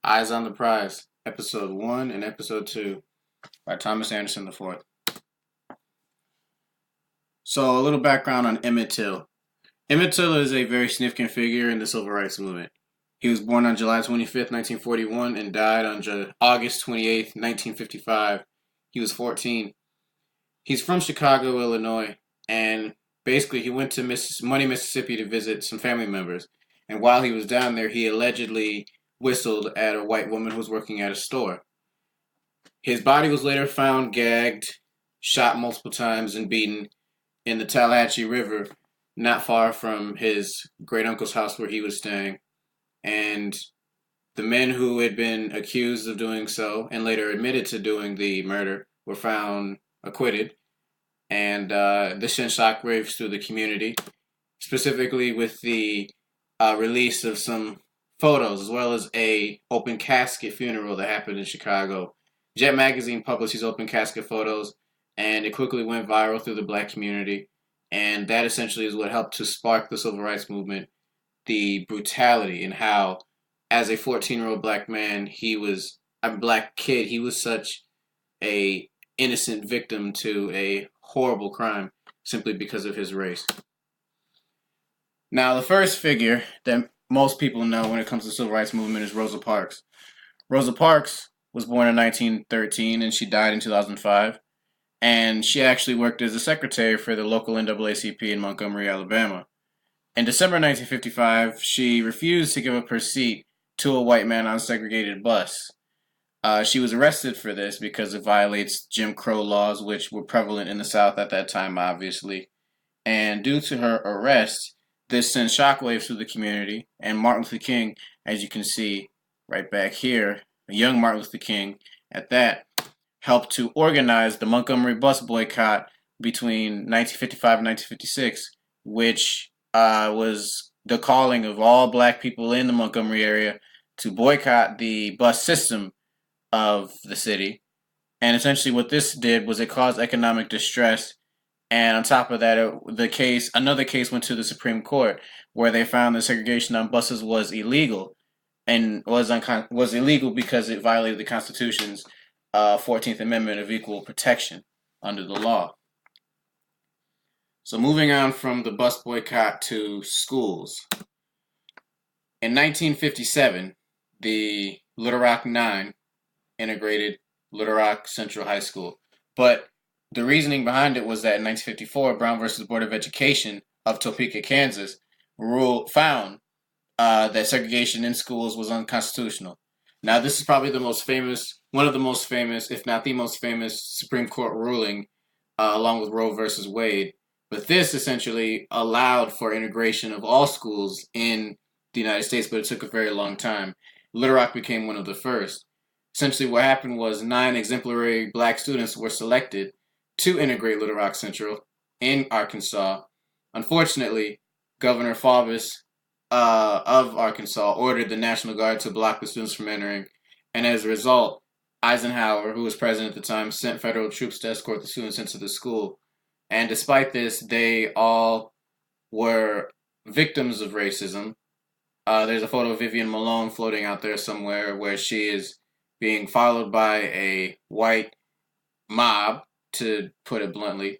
Eyes on the Prize, Episode 1 and Episode 2 by Thomas Anderson IV. So, a little background on Emmett Till. Emmett Till is a very significant figure in the civil rights movement. He was born on July 25th, 1941, and died on August 28th, 1955. He was 14. He's from Chicago, Illinois, and basically he went to Money, Mississippi to visit some family members. And while he was down there, he allegedly whistled at a white woman who was working at a store. His body was later found gagged, shot multiple times, and beaten in the Tallahatchie River, not far from his great-uncle's house where he was staying. And the men who had been accused of doing so and later admitted to doing the murder were found acquitted. And this sent shockwaves through the community, specifically with the release of some photos, as well as a open casket funeral that happened in Chicago. Jet Magazine published these open casket photos, and it quickly went viral through the black community. And that essentially is what helped to spark the civil rights movement, the brutality and how, as a 14-year-old black man, black kid, he was such a innocent victim to a horrible crime simply because of his race. Now, the first figure that most people know when it comes to the civil rights movement is Rosa Parks. Rosa Parks was born in 1913 and she died in 2005. And she actually worked as a secretary for the local NAACP in Montgomery, Alabama. In December 1955, she refused to give up her seat to a white man on a segregated bus. She was arrested for this because it violates Jim Crow laws, which were prevalent in the South at that time, obviously. And due to her arrest, this sent shockwaves through the community, and Martin Luther King, as you can see right back here, a young Martin Luther King at that, helped to organize the Montgomery bus boycott between 1955 and 1956, which was the calling of all black people in the Montgomery area to boycott the bus system of the city. And essentially what this did was it caused economic distress. And on top of that, another case went to the Supreme Court where they found that segregation on buses was illegal, and was illegal because it violated the Constitution's 14th Amendment of equal protection under the law. So moving on from the bus boycott to schools. In 1957, the Little Rock Nine integrated Little Rock Central High School, but the reasoning behind it was that in 1954, Brown versus Board of Education of Topeka, Kansas, found that segregation in schools was unconstitutional. Now, this is probably one of the most famous, if not the most famous, Supreme Court ruling, along with Roe versus Wade. But this essentially allowed for integration of all schools in the United States, but it took a very long time. Little Rock became one of the first. Essentially, what happened was 9 exemplary black students were selected to integrate Little Rock Central in Arkansas. Unfortunately, Governor Faubus of Arkansas ordered the National Guard to block the students from entering, and as a result, Eisenhower, who was president at the time, sent federal troops to escort the students into the school. And despite this, they all were victims of racism. There's a photo of Vivian Malone floating out there somewhere where she is being followed by a white mob, to put it bluntly.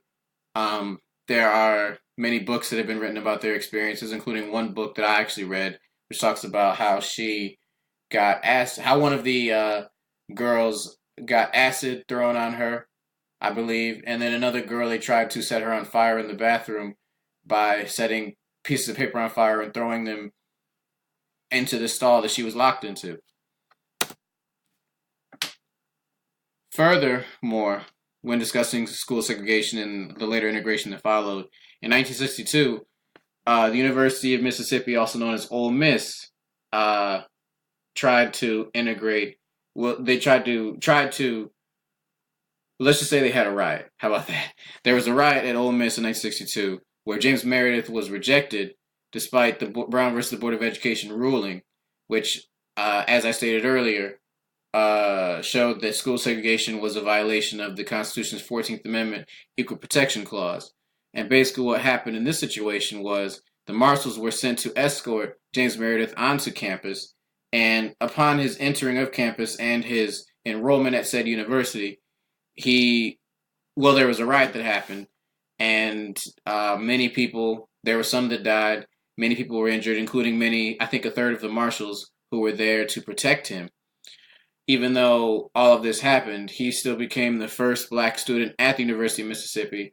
There are many books that have been written about their experiences, including one book that I actually read, which talks about how one of the girls got acid thrown on her, I believe, and then another girl, they tried to set her on fire in the bathroom by setting pieces of paper on fire and throwing them into the stall that she was locked into. Furthermore, when discussing school segregation and the later integration that followed, in 1962, the University of Mississippi, also known as Ole Miss, tried to integrate. Well, they tried to. Let's just say they had a riot. How about that? There was a riot at Ole Miss in 1962 where James Meredith was rejected despite the Brown versus the Board of Education ruling, which, as I stated earlier, showed that school segregation was a violation of the Constitution's 14th Amendment Equal Protection Clause. And basically what happened in this situation was the marshals were sent to escort James Meredith onto campus, And upon his entering of campus and his enrollment at said university, there was a riot that happened, and many people, there were some that died, many people were injured, including I think a third of the marshals who were there to protect him. Even though all of this happened, he still became the first black student at the University of Mississippi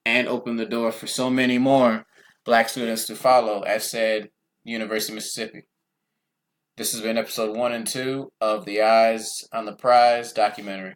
and opened the door for so many more black students to follow at said University of Mississippi. This has been episode 1 and 2 of the Eyes on the Prize documentary.